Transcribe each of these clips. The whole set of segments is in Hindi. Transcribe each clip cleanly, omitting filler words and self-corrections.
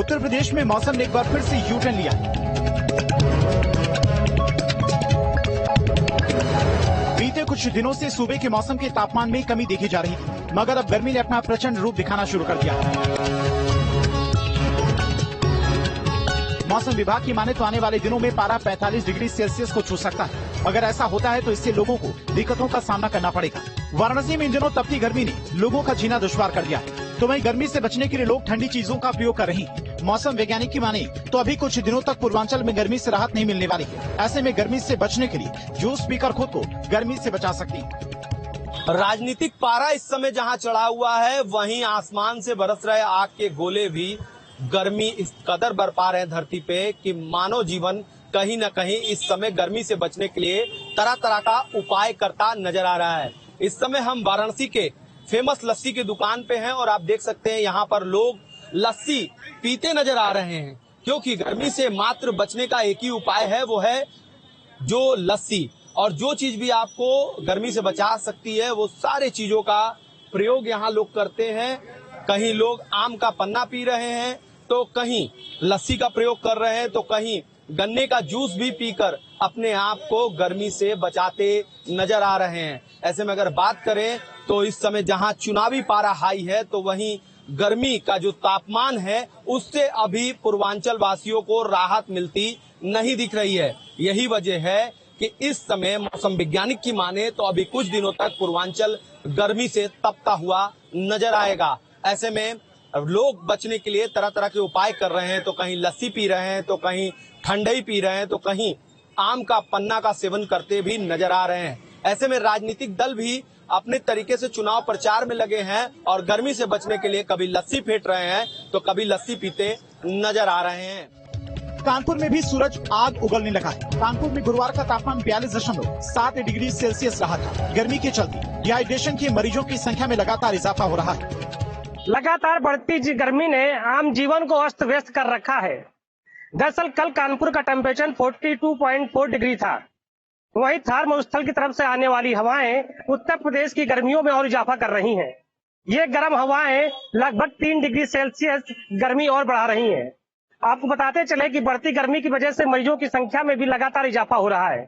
उत्तर प्रदेश में मौसम ने एक बार फिर से यू-टर्न लिया। बीते कुछ दिनों से सूबे के मौसम के तापमान में कमी देखी जा रही थी, मगर अब गर्मी ने अपना प्रचंड रूप दिखाना शुरू कर दिया। मौसम विभाग की माने तो आने वाले दिनों में पारा 45 डिग्री सेल्सियस को छू सकता है। अगर ऐसा होता है तो इससे लोगों को दिक्कतों का सामना करना पड़ेगा। वाराणसी में इन दिनों तपती गर्मी ने लोगों का जीना दुश्वार कर दिया, तो वहीं गर्मी से बचने के लिए लोग ठंडी चीजों का प्रयोग कर रहे हैं। मौसम वैज्ञानिक की माने तो अभी कुछ दिनों तक पूर्वांचल में गर्मी से राहत नहीं मिलने वाली है। ऐसे में गर्मी से बचने के लिए जूस पीकर खुद को गर्मी से बचा सकती है। राजनीतिक पारा इस समय जहां चढ़ा हुआ है, वहीं आसमान से बरस रहे आग के गोले भी गर्मी इस कदर बरपा रहे हैं धरती पे कि मानव जीवन कहीं न कहीं इस समय गर्मी से बचने के लिए तरह तरह का उपाय करता नजर आ रहा है। इस समय हम वाराणसी के फेमस लस्सी की दुकान पे हैं और आप देख सकते हैं यहाँ पर लोग लस्सी पीते नजर आ रहे हैं, क्योंकि गर्मी से मात्र बचने का एक ही उपाय है, वो है जो लस्सी। और जो चीज भी आपको गर्मी से बचा सकती है वो सारे चीजों का प्रयोग यहाँ लोग करते हैं। कहीं लोग आम का पन्ना पी रहे हैं, तो कहीं लस्सी का प्रयोग कर रहे हैं, तो कहीं गन्ने का जूस भी पीकर अपने आप को गर्मी से बचाते नजर आ रहे हैं। ऐसे में अगर बात करें तो इस समय जहां चुनावी पारा हाई है, तो वहीं गर्मी का जो तापमान है उससे अभी पूर्वांचल वासियों को राहत मिलती नहीं दिख रही है। यही वजह है कि इस समय मौसम वैज्ञानिक की माने तो अभी कुछ दिनों तक पूर्वांचल गर्मी से तपता हुआ नजर आएगा। ऐसे में लोग बचने के लिए तरह तरह के उपाय कर रहे हैं, तो कहीं लस्सी पी रहे हैं, तो कहीं ठंडई पी रहे हैं, तो कहीं आम का पन्ना का सेवन करते भी नजर आ रहे हैं। ऐसे में राजनीतिक दल भी अपने तरीके से चुनाव प्रचार में लगे हैं और गर्मी से बचने के लिए कभी लस्सी फेंट रहे हैं तो कभी लस्सी पीते नजर आ रहे हैं। कानपुर में भी सूरज आग उगलने लगा है। कानपुर में गुरुवार का तापमान 42.7 डिग्री सेल्सियस रहा था। गर्मी के चलते डिहाइड्रेशन के मरीजों की संख्या में लगातार इजाफा हो रहा है। लगातार बढ़ती गर्मी ने आम जीवन को अस्त व्यस्त कर रखा है। दरअसल कल कानपुर का टेम्परेचर 42.4 डिग्री था। वहीं थर्मोस्थल की तरफ से आने वाली हवाएं उत्तर प्रदेश की गर्मियों में और इजाफा कर रही हैं। ये गर्म हवाएं लगभग 3 डिग्री सेल्सियस गर्मी और बढ़ा रही हैं। आपको बताते चले कि बढ़ती गर्मी की वजह से मरीजों की संख्या में भी लगातार इजाफा हो रहा है।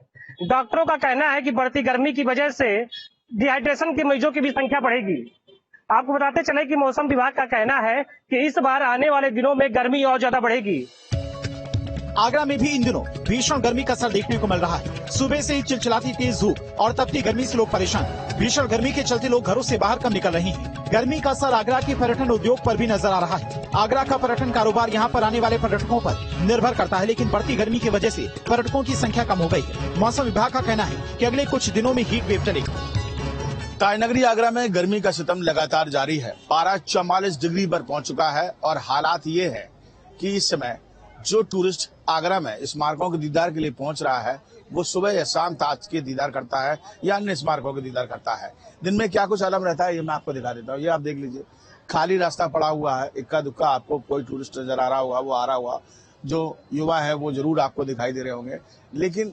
डॉक्टरों का कहना है कि बढ़ती गर्मी की वजह से डिहाइड्रेशन के मरीजों की भी संख्या बढ़ेगी। आपको बताते चले कि मौसम विभाग का कहना है कि इस बार आने वाले दिनों में गर्मी और ज्यादा बढ़ेगी। आगरा में भी इन दिनों भीषण गर्मी का असर देखने को मिल रहा है। सुबह से ही चिलचिलाती तेज धूप और तपती गर्मी से लोग परेशान। भीषण गर्मी के चलते लोग घरों से बाहर कम निकल रहे हैं। गर्मी का असर आगरा के पर्यटन उद्योग पर भी नजर आ रहा है। आगरा का पर्यटन कारोबार यहाँ पर आने वाले पर्यटकों पर निर्भर करता है, लेकिन बढ़ती गर्मी की वजह से पर्यटकों की संख्या कम हो गई है। मौसम विभाग का कहना है कि अगले कुछ दिनों में हीट वेव चलेगी। ताजनगरी आगरा में गर्मी का सितम लगातार जारी है। पारा 44 डिग्री पर पहुंच चुका है और हालात ये है कि इस समय जो टूरिस्ट आगरा में स्मारकों के दीदार के लिए पहुंच रहा है, वो सुबह या शाम ताज के दीदार करता है या अन्य स्मारकों के दीदार करता है। दिन में क्या कुछ आलम रहता है ये मैं आपको दिखा देता हूँ। ये आप देख लीजिए, खाली रास्ता पड़ा हुआ है। इक्का दुक्का आपको कोई टूरिस्ट नजर आ रहा होगा, वो आ रहा हुआ। जो युवा है वो जरूर आपको दिखाई दे रहे होंगे, लेकिन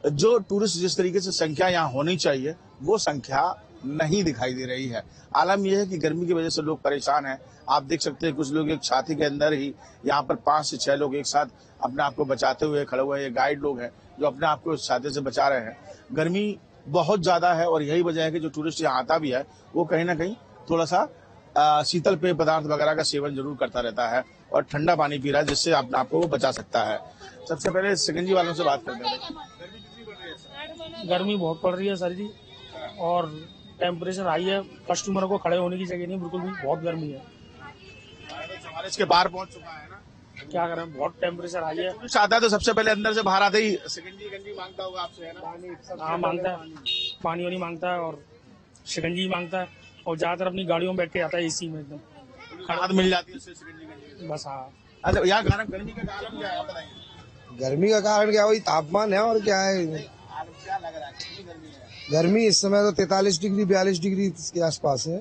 जो टूरिस्ट जिस तरीके से संख्या यहाँ होनी चाहिए वो संख्या नहीं दिखाई दे रही है। आलम यह है कि गर्मी की वजह से लोग परेशान हैं। आप देख सकते हैं कुछ लोग एक छाती के अंदर ही यहाँ पर 5 से 6 लोग एक साथ अपने आप को बचाते हुए खड़े हुए हैं। ये गाइड लोग हैं जो अपने आप को छाती से बचा रहे हैं। गर्मी बहुत ज्यादा है और यही वजह है कि जो टूरिस्ट यहाँ आता भी है वो कहीं ना कहीं थोड़ा सा शीतल पेय पदार्थ वगैरह का सेवन जरूर करता रहता है और ठंडा पानी पी रहा है, जिससे अपने आप को वो बचा सकता है। सबसे पहले सिकंजी वालों से बात करते हैं। गर्मी बहुत पड़ रही है सर जी, और टेम्परेचर हाई है। कस्टमर को खड़े होने की जगह नहीं, बिल्कुल भी बहुत गर्मी है। 44 के पार पहुंच चुका है ना, क्या करें, बहुत टेम्परेचर हाई है। कुछ आता है तो सबसे पहले अंदर से बाहर आते ही शिकंजी मांगता होगा आपसे, है ना? हाँ मांगता है, पानी वानी मांगता है और शिकंजी मांगता है, और ज्यादातर अपनी गाड़ियों में बैठ के आता है एसी में एकदम राहत मिल जाती है उससे शिकंजी बस। हाँ, अच्छा, यहाँ गर्मी का कारण क्या है बताइए? गर्मी का कारण क्या, वही तापमान है और क्या है। क्या लग रहा है, कितनी गर्मी है? गर्मी इस समय तो 43 डिग्री 42 डिग्री के आसपास है।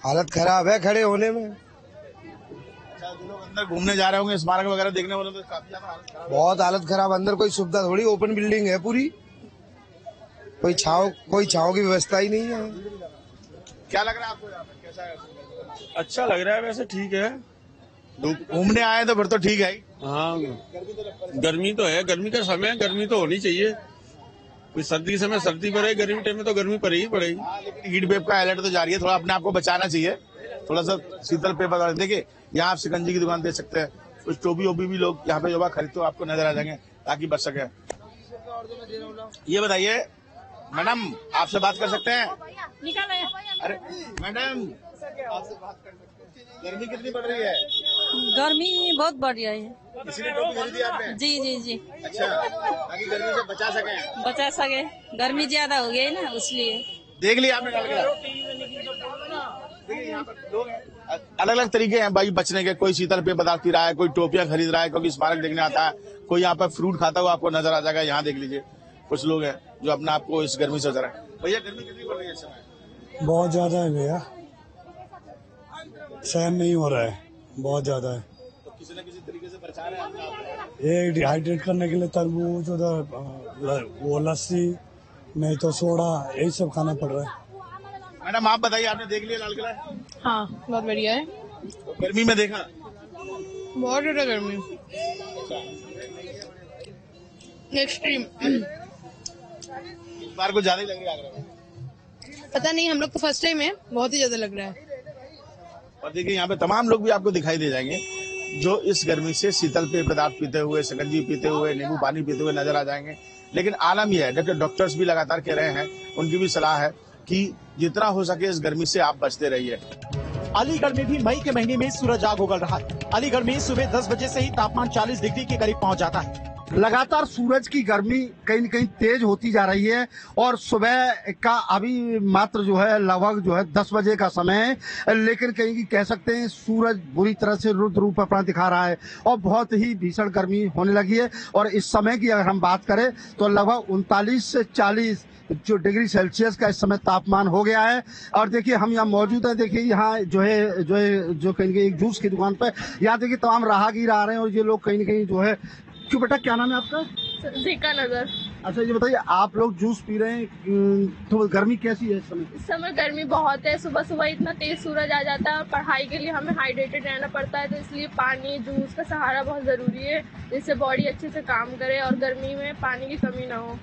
हालत खराब है खड़े होने में। अच्छा, जो लोग अंदर घूमने जा रहे होंगे, स्मारक वगैरह देखने वाले, तो काफी ज्यादा हालत खराब है। बहुत हालत खराब। अंदर कोई सुविधा थोड़ी, ओपन बिल्डिंग है पूरी, कोई छाव की व्यवस्था ही नहीं है। क्या लग रहा है आपको यहाँ पे, कैसा है? अच्छा लग रहा है, वैसे ठीक है। घूमने आए तो फिर तो ठीक है ही। हाँ, गर्मी तो है, गर्मी का समय है, गर्मी तो होनी चाहिए। कोई सर्दी के समय सर्दी पड़े, गर्मी टाइम में तो गर्मी पड़ेगी पड़ेगी। लेकिन हीट वेव का अलर्ट तो जारी है, थोड़ा अपने आप को बचाना चाहिए, थोड़ा सा शीतल पेय पदार्थ। देखिए यहाँ आप शिकंजी की दुकान दे सकते हैं, कुछ टोपी ओपी भी लोग यहाँ पे जो खरीदते हो आपको नजर आ जाएंगे ताकि बच सके। ये बताइए मैडम, आपसे बात कर सकते हैं? अरे मैडम, आपसे बात कर सकते हैं? गर्मी कितनी बढ़ रही है? गर्मी बहुत बढ़ रही है। इसीलिए टोपी खरीदी आपने? जी जी जी। अच्छा, ताकि गर्मी से बचा सके। गर्मी ज्यादा हो गई है ना, इसलिए। देख लिया आपने डाल के? अलग अलग तरीके हैं भाई बचने के। कोई शीतल पेय पदार्थ पी रहा है, कोई टोपियां खरीद रहा है क्योंकि स्मारक देखने आता है, कोई यहाँ पर फ्रूट खाता हुआ आपको नजर आ जाएगा। यहाँ देख लीजिए कुछ लोग हैं जो अपने आप को इस गर्मी से बचा रहे हैं। भैया गर्मी कितनी पड़ रही है इस समय? बहुत ज्यादा है भैया, सहन नहीं हो रहा है, बहुत ज्यादा है। तो किसी न किसी तरीके से बचा रहे हैं अपने आप को। ये डिहाइड्रेट करने के लिए तरबूज, उधर वो लस्सी, नहीं तो सोडा, यही सब खाना पड़ रहा है। मैडम आप बताइए, आपने देख लिया लाल किला? हाँ, बहुत बढ़िया है। तो गर्मी में देखा? बहुत ज्यादा गर्मी, एक्सट्रीम। इस बार कुछ ज्यादा ही लग रहा है आगरा में। पता नहीं, हम लोग तो फर्स्ट टाइम है, बहुत ही ज्यादा लग रहा है। और देखिए यहाँ पे तमाम लोग भी आपको दिखाई दे जाएंगे जो इस गर्मी से शीतल पेय पदार्थ पीते हुए, शिकंजी पीते हुए, नींबू पानी पीते हुए नजर आ जाएंगे। लेकिन आलम यह है, डॉक्टर्स भी लगातार कह रहे हैं, उनकी भी सलाह है कि जितना हो सके इस गर्मी से आप बचते रहिए। अलीगढ़ में भी मई के महीने में सूरज आग उगल रहा है। अलीगढ़ में सुबह 10 बजे से ही तापमान 40 डिग्री के करीब पहुंच जाता है। लगातार सूरज की गर्मी कहीं न कहीं तेज होती जा रही है और सुबह का अभी मात्र जो है लगभग जो है 10 बजे का समय है, लेकिन कहीं कह सकते हैं सूरज बुरी तरह से रुद्र रूप अपना दिखा रहा है और बहुत ही भीषण गर्मी होने लगी है। और इस समय की अगर हम बात करें तो लगभग 39 से 40 जो डिग्री सेल्सियस का इस समय तापमान हो गया है। और देखिए हम यहाँ मौजूद हैं, देखिए यहाँ जो कहीं एक जूस की दुकान पर यहाँ देखिए तमाम राहगीर आ रहे हैं और ये लोग कहीं न कहीं जो है। क्यों बेटा, क्या नाम है आपका? जीका नजर। अच्छा ये बताइए, आप लोग जूस पी रहे हैं तो गर्मी कैसी है इस समय? इस समय गर्मी बहुत है, सुबह सुबह इतना तेज सूरज आ जाता है और पढ़ाई के लिए हमें हाइड्रेटेड रहना पड़ता है, तो इसलिए पानी, जूस का सहारा बहुत जरूरी है, जिससे बॉडी अच्छे से काम करे और गर्मी में पानी की कमी ना हो।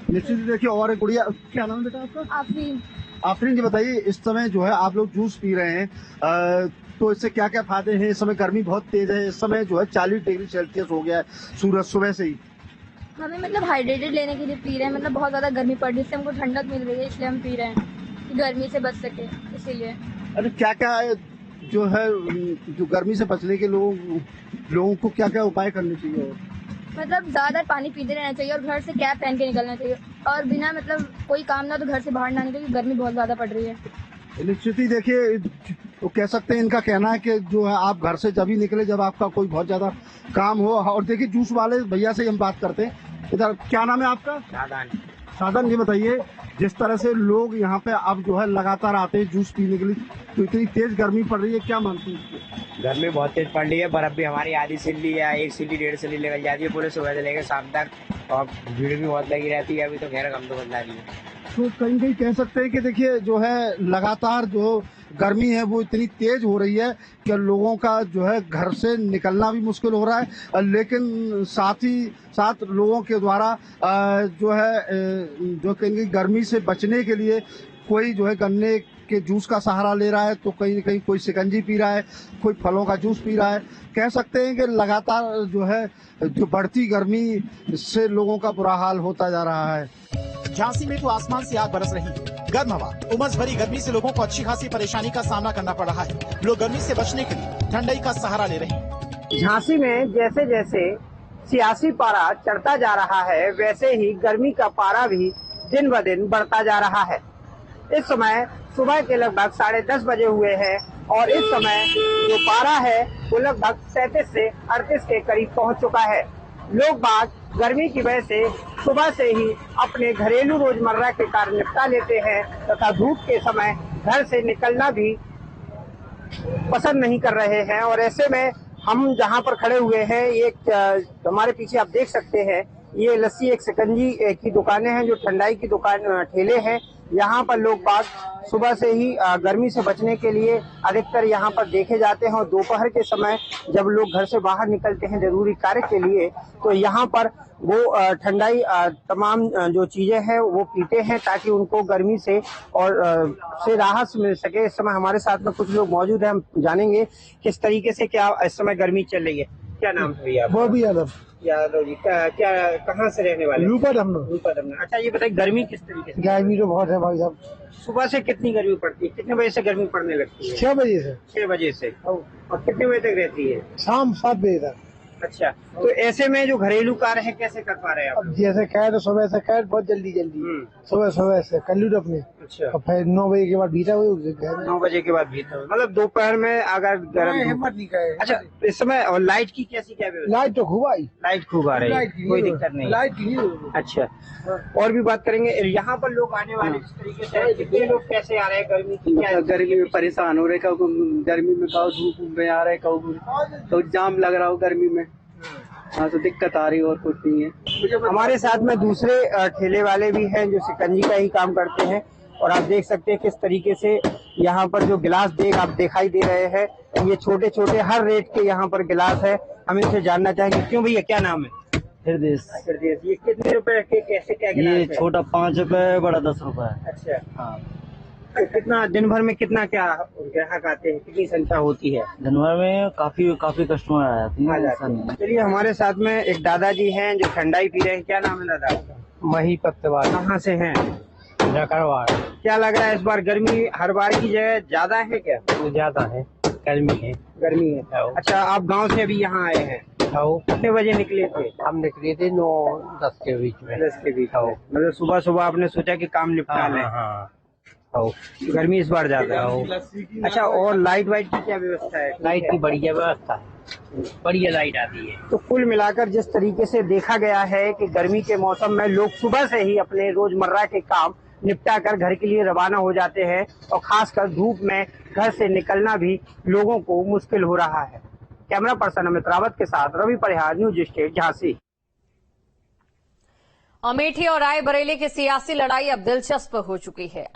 निश्चित ही देखिए। और एक गुड़िया, क्या नाम है बेटा आपका? आफरीन। आफरीन जी बताइए, इस समय जो है आप लोग जूस पी रहे हैं तो इससे क्या क्या फायदे हैं? इस समय गर्मी बहुत तेज है, इस समय जो है 40 डिग्री सेल्सियस हो गया है सूरज सुबह से ही। हमें मतलब हाइड्रेटेड लेने के लिए पी रहे हैं, मतलब बहुत ज्यादा गर्मी पड़ रही है, इससे हमको ठंडक मिल रही है, इसलिए हम पी रहे हैं कि गर्मी से बच सके, इसीलिए। अरे क्या क्या जो है जो गर्मी से बचने के लोगों को क्या क्या उपाय करने चाहिए? मतलब ज्यादा पानी पीते रहना चाहिए और घर से कैप पहन के निकलना चाहिए और बिना मतलब कोई काम ना तो घर से बाहर ना निकले, गर्मी बहुत ज्यादा पड़ रही है। निश्चित ही देखिए, तो कह सकते हैं इनका कहना है कि जो है आप घर से जब ही निकले जब आपका कोई बहुत ज्यादा काम हो। और देखिए जूस वाले भैया से हम बात करते हैं। इधर क्या नाम है आपका? साधन जी बताइए, जिस तरह से लोग यहाँ पे अब जो है लगातार आते हैं जूस पीने के लिए, तो इतनी तेज गर्मी पड़ रही है, क्या मानते हैं? गर्मी बहुत तेज पड़ रही है, बर्फ भी हमारी आधी सिल्ली या 1 सिल्ली 1.5 सिल्ली निकल जाती है पूरे सुबह से लेकर शाम तक, और भीड़ भी बहुत लगी रहती है। अभी तो खैर कम तो बदला नहीं है। तो कहीं कहीं कह सकते हैं कि देखिए जो है लगातार जो गर्मी है वो इतनी तेज हो रही है कि लोगों का जो है घर से निकलना भी मुश्किल हो रहा है, लेकिन साथ ही साथ लोगों के द्वारा जो है जो कहीं गर्मी से बचने के लिए कोई जो है गन्ने के जूस का सहारा ले रहा है, तो कहीं न कहीं कोई शिकंजी पी रहा है, कोई फलों का जूस पी रहा है। कह सकते हैं कि लगातार जो है जो बढ़ती गर्मी से लोगों का बुरा हाल होता जा रहा है। झांसी में तो आसमान से आग बरस रही है। गर्म हवा, उमस भरी गर्मी से लोगों को अच्छी खासी परेशानी का सामना करना पड़ रहा है। लोग गर्मी से बचने के लिए ठंडाई का सहारा ले रहे हैं। झांसी में जैसे जैसे 86 पारा चढ़ता जा रहा है, वैसे ही गर्मी का पारा भी दिन ब दिन बढ़ता जा रहा है। इस समय सुबह के लगभग 10:30 बजे हुए हैं और इस समय जो पारा है वो लगभग 37 से 38 के करीब पहुंच चुका है। लोग बाग गर्मी की वजह से सुबह से ही अपने घरेलू रोजमर्रा के कार्य निपटा लेते हैं तथा धूप के समय घर से निकलना भी पसंद नहीं कर रहे हैं। और ऐसे में हम जहां पर खड़े हुए हैं, एक हमारे पीछे आप देख सकते हैं, ये लस्सी एक शिकंजी की दुकानें हैं, जो ठंडाई की दुकान ठेले हैं। यहाँ पर लोग बाग सुबह से ही गर्मी से बचने के लिए अधिकतर यहाँ पर देखे जाते हैं और दोपहर के समय जब लोग घर से बाहर निकलते हैं जरूरी कार्य के लिए तो यहाँ पर वो ठंडाई तमाम जो चीजें हैं वो पीते हैं ताकि उनको गर्मी से और से राहत मिल सके। इस समय हमारे साथ में कुछ लोग मौजूद हैं, हम जानेंगे किस तरीके से क्या इस समय गर्मी चल रही है। क्या नाम है भैया? बॉबी यादव। यादव जी, क्या कहाँ से रहने वाले? रूपा दमना। अच्छा ये बताइए गर्मी किस तरीके से? गर्मी तो बहुत है भाई साहब। सुबह से कितनी गर्मी पड़ती है? कितने बजे से गर्मी पड़ने लगती है? 6 बजे से। 6 बजे से। और कितने बजे तक रहती है? शाम 7 बजे तक। अच्छा, तो ऐसे में जो घरेलू कार्य है कैसे कर पा रहे हैं आप? जैसे कहे तो सुबह से कहे बहुत जल्दी सुबह से कर लूँ अपने। अच्छा, और फिर 9 बजे के बाद भीतर 9 बजे के बाद भीतर मतलब दोपहर में अगर गर्म हिम्मत नहीं करे। अच्छा, इस समय और लाइट की कैसी क्या व्यवस्था? लाइट तो खूब आई। लाइट खूब आ रही है, कोई दिक्कत नहीं। लाइट की। अच्छा, और भी बात करेंगे यहाँ पर लोग आने वाले जिस तरीके से कितने लोग कैसे आ रहे हैं? गर्मी की क्या? गर्मी में परेशान हो रहे, गर्मी में कहो धूप में आ रहे, कहो जाम लग रहा हो गर्मी में। हाँ, तो दिक्कत आ रही और कुछ नहीं है। हमारे साथ में दूसरे ठेले वाले भी हैं जो शिकंजी का ही काम करते हैं और आप देख सकते हैं किस तरीके से यहाँ पर जो गिलास देख आप दिखाई दे रहे हैं, ये छोटे छोटे हर रेट के यहाँ पर गिलास है। हम इनसे जानना चाहेंगे। क्यों भैया, क्या नाम है? हृदय। ये कितने रुपए के कैसे क्या गिलास ये छोटा 5 रुपए, बड़ा 10 रुपए। अच्छा, हाँ। तो कितना दिन भर में कितना क्या ग्राहक आते हैं, कितनी संख्या होती है? दिन भर में काफी कस्टमर आ जाते हैं। चलिए हमारे साथ में एक दादाजी हैं जो ठंडाई पी रहे हैं। क्या नाम है दादा? मही पत्तेवाल। कहाँ से हैं? जकड़वाड़। क्या लग रहा है इस बार गर्मी हर बार की जगह ज्यादा है क्या? ज्यादा है, गर्मी है। गर्मी है। अच्छा, आप गांव से अभी यहाँ आए हैं? कितने बजे निकले थे? हम निकले थे 9-10 के बीच में। 10 के बीच में। मतलब सुबह सुबह आपने सोचा कि काम निपटा लें। हाँ। गर्मी इस बार ज्यादा है। अच्छा, और लाइट वाइट की क्या व्यवस्था है? लाइट की बढ़िया व्यवस्था है, बढ़िया लाइट आती है। तो कुल मिलाकर जिस तरीके से देखा गया है कि गर्मी के मौसम में लोग सुबह से ही अपने रोजमर्रा के काम निपटा कर घर के लिए रवाना हो जाते हैं और खासकर धूप में घर से निकलना भी लोगों को मुश्किल हो रहा है। कैमरा पर्सन अमित रावत के साथ रवि परिहार, न्यूज स्टेट, झांसी। अमेठी और रायबरेली की सियासी लड़ाई अब दिलचस्प हो चुकी है।